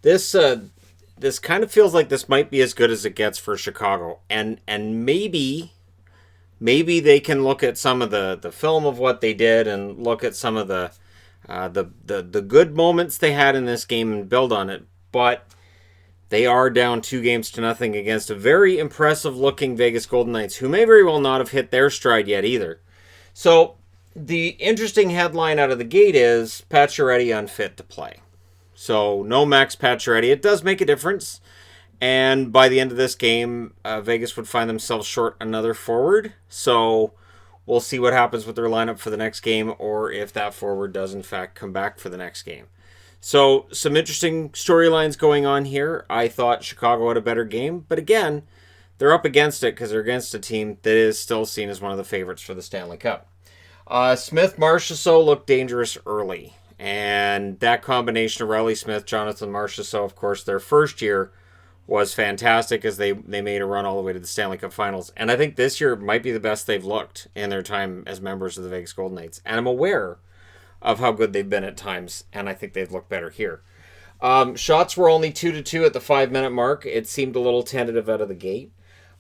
This kind of feels like this might be as good as it gets for Chicago, and maybe they can look at some of the film of what they did and look at some of the good moments they had in this game and build on it. But they are down 2-0 against a very impressive looking Vegas Golden Knights, who may very well not have hit their stride yet either. So the interesting headline out of the gate is Pacioretty unfit to play. So no Max Pacioretty. It does make a difference. And by the end of this game, Vegas would find themselves short another forward. So we'll see what happens with their lineup for the next game, or if that forward does in fact come back for the next game. So some interesting storylines going on here. I thought Chicago had a better game, but again, they're up against it because they're against a team that is still seen as one of the favorites for the Stanley Cup. Smith Marchessault looked dangerous early, and that combination of Riley Smith, Jonathan Marchessault, of course, their first year was fantastic as they made a run all the way to the Stanley Cup Finals. And I think this year might be the best they've looked in their time as members of the Vegas Golden Knights. And I'm aware of how good they've been at times, and I think they've looked better here. Shots were only 2-2 at the 5-minute mark. It seemed a little tentative out of the gate.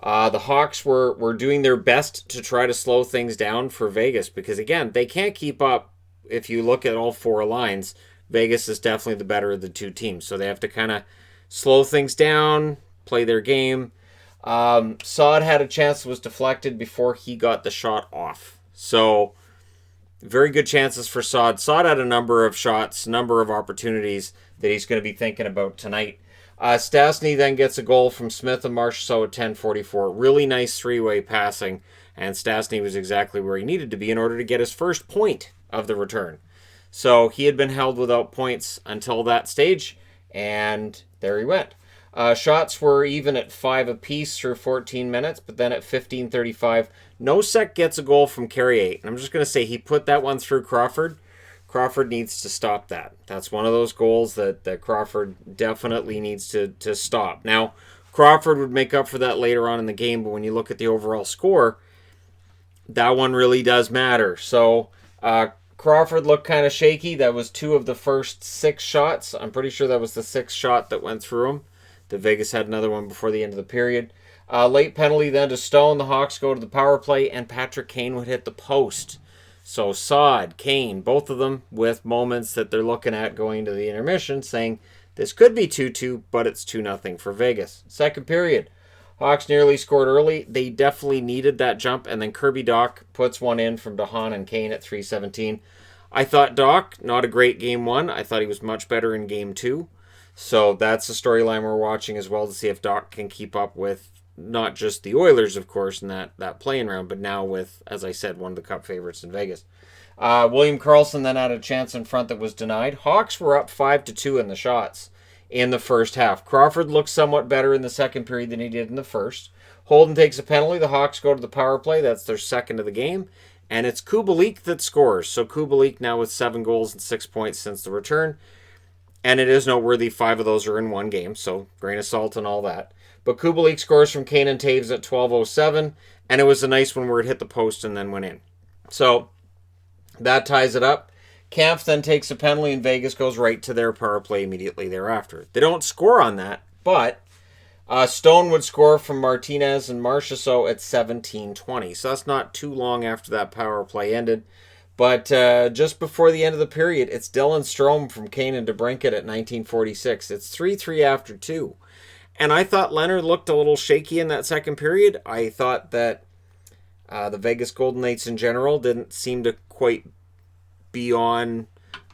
The Hawks were doing their best to try to slow things down for Vegas because, again, they can't keep up. If you look at all four lines, Vegas is definitely the better of the two teams. So they have to kind of slow things down, play their game. Saad had a chance that was deflected before he got the shot off. So very good chances for Saad. Saad had a number of shots, number of opportunities that he's going to be thinking about tonight. Stastny then gets a goal from Smith and Marchessault at 10:44. Really nice three-way passing, and Stastny was exactly where he needed to be in order to get his first point of the return. So he had been held without points until that stage, and there he went. Shots were even at 5 apiece through 14 minutes, but then at 15:35, Nosek gets a goal from Carrier. And I'm just going to say he put that one through Crawford. Crawford needs to stop that. That's one of those goals that Crawford definitely needs to stop. Now, Crawford would make up for that later on in the game, but when you look at the overall score, that one really does matter. So, Crawford looked kind of shaky. That was 2 of the first 6 shots. I'm pretty sure that was the 6th shot that went through him. The Vegas had another one before the end of the period. Late penalty then to Stone. The Hawks go to the power play, and Patrick Kane would hit the post. So Saad, Kane, both of them with moments that they're looking at going to the intermission, saying this could be 2-2, but it's 2-0 for Vegas. Second period. Hawks nearly scored early. They definitely needed that jump, and then Kirby Dach puts one in from DeHaan and Kane at 3:17. I thought Dach, not a great game 1. I thought he was much better in game 2. So that's the storyline we're watching as well to see if Dach can keep up with not just the Oilers, of course, in that playing round, but now with, as I said, one of the Cup favorites in Vegas. William Karlsson then had a chance in front that was denied. Hawks were up 5-2 in the shots in the first half. Crawford looked somewhat better in the second period than he did in the first. Holden takes a penalty. The Hawks go to the power play. That's their second of the game. And it's Kubalik that scores. So Kubalik now with 7 goals and 6 points since the return. And it is noteworthy 5 of those are in one game. So grain of salt and all that. But Kubalik scores from Kane and Taves at 12:07. And it was a nice one where it hit the post and then went in. So that ties it up. Kampf then takes a penalty and Vegas goes right to their power play immediately thereafter. They don't score on that, but Stone would score from Martinez and Marchessault at 17:20. So that's not too long after that power play ended. But just before the end of the period, it's Dylan Strome from Kane and DeBrincat at 19:46. It's 3-3 after 2. And I thought Leonard looked a little shaky in that second period. I thought that the Vegas Golden Knights in general didn't seem to quite be on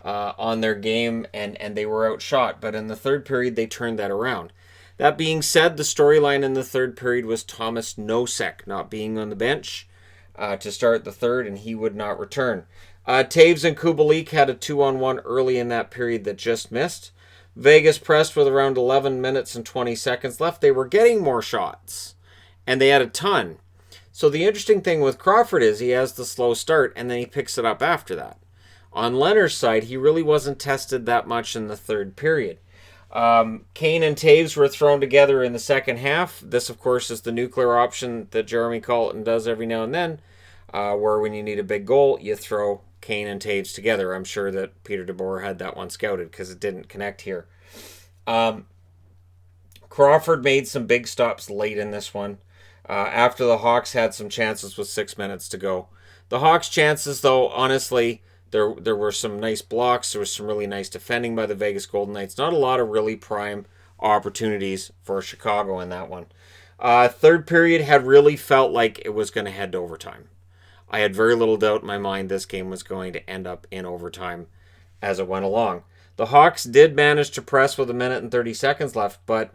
their game, and they were outshot. But in the third period, they turned that around. That being said, the storyline in the third period was Thomas Nosek not being on the bench to start the third, and he would not return. Taves and Kubalik had a 2-on-1 early in that period that just missed. Vegas pressed with around 11 minutes and 20 seconds left. They were getting more shots, and they had a ton. So the interesting thing with Crawford is he has the slow start, and then he picks it up after that. On Leonard's side, he really wasn't tested that much in the third period. Kane and Taves were thrown together in the second half. This, of course, is the nuclear option that Jeremy Colleton does every now and then, where when you need a big goal, you throw Kane and Taves together. I'm sure that Peter DeBoer had that one scouted because it didn't connect here. Um, Crawford made some big stops late in this one. After the Hawks had some chances with 6 minutes to go. The Hawks' chances, though, honestly, there were some nice blocks. There was some really nice defending by the Vegas Golden Knights. Not a lot of really prime opportunities for Chicago in that one. Third period had really felt like it was going to head to overtime. I had very little doubt in my mind this game was going to end up in overtime as it went along. The Hawks did manage to press with 1 minute and 30 seconds left, but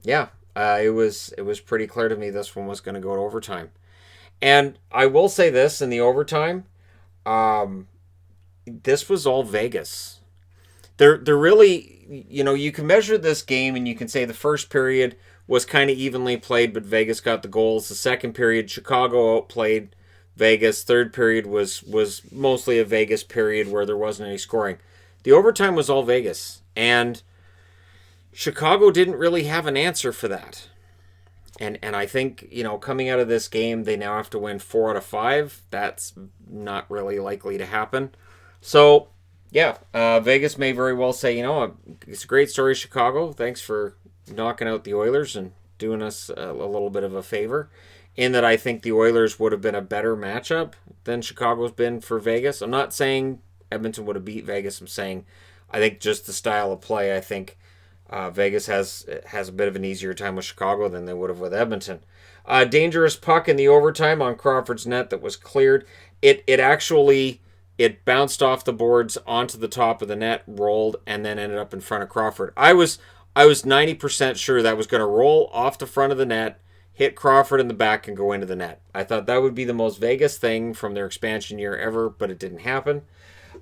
yeah, it was pretty clear to me this one was going to go to overtime. And I will say this, in the overtime, this was all Vegas. They're really, you can measure this game and you can say the first period was kind of evenly played, but Vegas got the goals. The second period, Chicago outplayed Vegas. Third period was mostly a Vegas period where there wasn't any scoring. The overtime was all Vegas, and Chicago didn't really have an answer for that. And I think, coming out of this game, they now have to win 4 out of 5. That's not really likely to happen. So, yeah, Vegas may very well say, it's a great story, Chicago. Thanks for knocking out the Oilers and doing us a little bit of a favor. In that I think the Oilers would have been a better matchup than Chicago's been for Vegas. I'm not saying Edmonton would have beat Vegas. I'm saying I think just the style of play, I think Vegas has a bit of an easier time with Chicago than they would have with Edmonton. Dangerous puck in the overtime on Crawford's net that was cleared. It bounced off the boards onto the top of the net, rolled, and then ended up in front of Crawford. I was 90% sure that was going to roll off the front of the net, hit Crawford in the back, and go into the net. I thought that would be the most Vegas thing from their expansion year ever, but it didn't happen.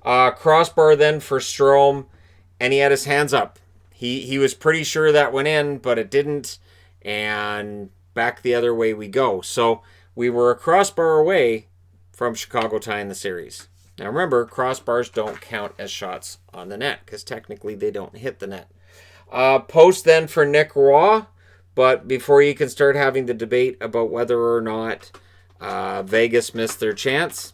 Crossbar then for Strome, and he had his hands up. He was pretty sure that went in, but it didn't, and back the other way we go. So we were a crossbar away from Chicago tying the series. Now remember, crossbars don't count as shots on the net, because technically they don't hit the net. Post then for Nick Roy, but before you can start having the debate about whether or not Vegas missed their chance,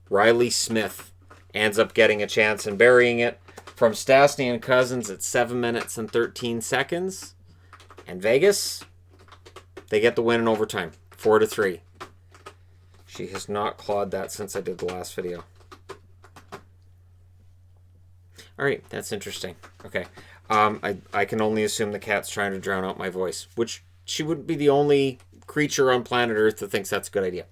Riley Smith ends up getting a chance and burying it from Stastny and Cousins at 7 minutes and 13 seconds. And Vegas, they get the win in overtime, 4-3. She has not clawed that since I did the last video. All right, that's interesting. Okay. I can only assume the cat's trying to drown out my voice, which she wouldn't be the only creature on planet Earth that thinks that's a good idea.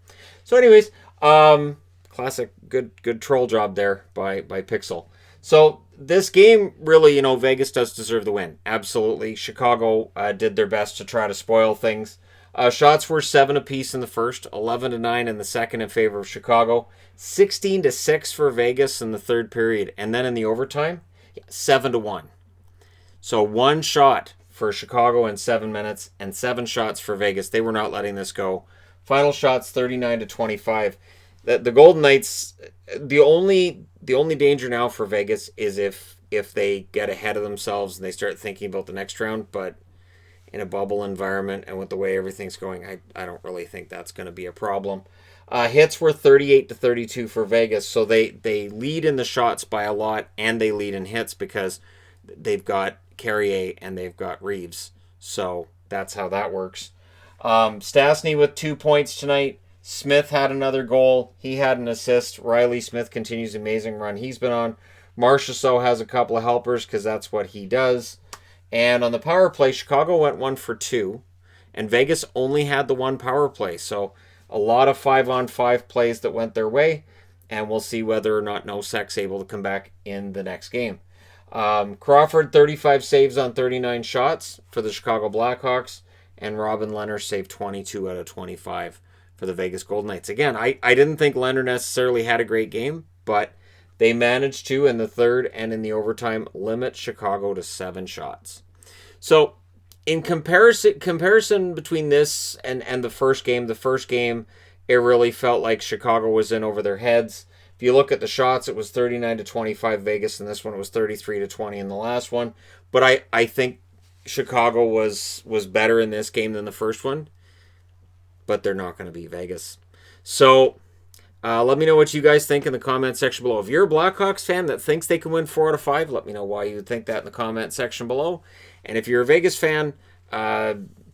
So anyways, classic good troll job there by Pixel. So this game, really, Vegas does deserve the win. Absolutely. Chicago did their best to try to spoil things. Shots were 7 apiece in the first, 11-9 in the second in favor of Chicago, 16-6 for Vegas in the third period, and then in the overtime, 7-1. So 1 shot for Chicago in 7 minutes and 7 shots for Vegas. They were not letting this go. Final shots 39-25. The Golden Knights, the only danger now for Vegas is if they get ahead of themselves and they start thinking about the next round, but in a bubble environment and with the way everything's going, I don't really think that's going to be a problem. Hits were 38-32 for Vegas, so they lead in the shots by a lot, and they lead in hits because they've got Carrier and they've got Reeves. So that's how that works. Stastny with 2 points tonight. Smith had another goal. He had an assist. Riley Smith continues the amazing run he's been on. Marchessault has a couple of helpers because that's what he does. And on the power play, Chicago went 1 for 2. And Vegas only had the 1 power play. So a lot of 5-on-5 plays that went their way. And we'll see whether or not Nosek's able to come back in the next game. Crawford, 35 saves on 39 shots for the Chicago Blackhawks. And Robin Lehner saved 22 out of 25 for the Vegas Golden Knights. Again, I didn't think Lehner necessarily had a great game, but they managed to, in the third and in the overtime, limit Chicago to 7 shots. So, in comparison between this and the first game, it really felt like Chicago was in over their heads. If you look at the shots, it was 39-25 Vegas, and this one was 33-20 in the last one. But I think Chicago was better in this game than the first one, but they're not going to beat Vegas. So Let me know what you guys think in the comment section below. If you're a Blackhawks fan that thinks they can win 4 out of 5, let me know why you think that in the comment section below. And if you're a Vegas fan,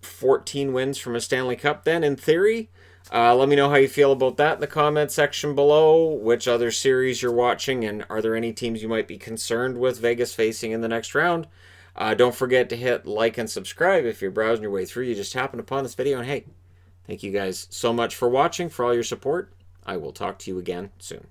14 wins from a Stanley Cup then, in theory. Let me know how you feel about that in the comment section below. Which other series you're watching, and are there any teams you might be concerned with Vegas facing in the next round? Don't forget to hit like and subscribe if you're browsing your way through. You just happened upon this video, and hey, thank you guys so much for watching, for all your support. I will talk to you again soon.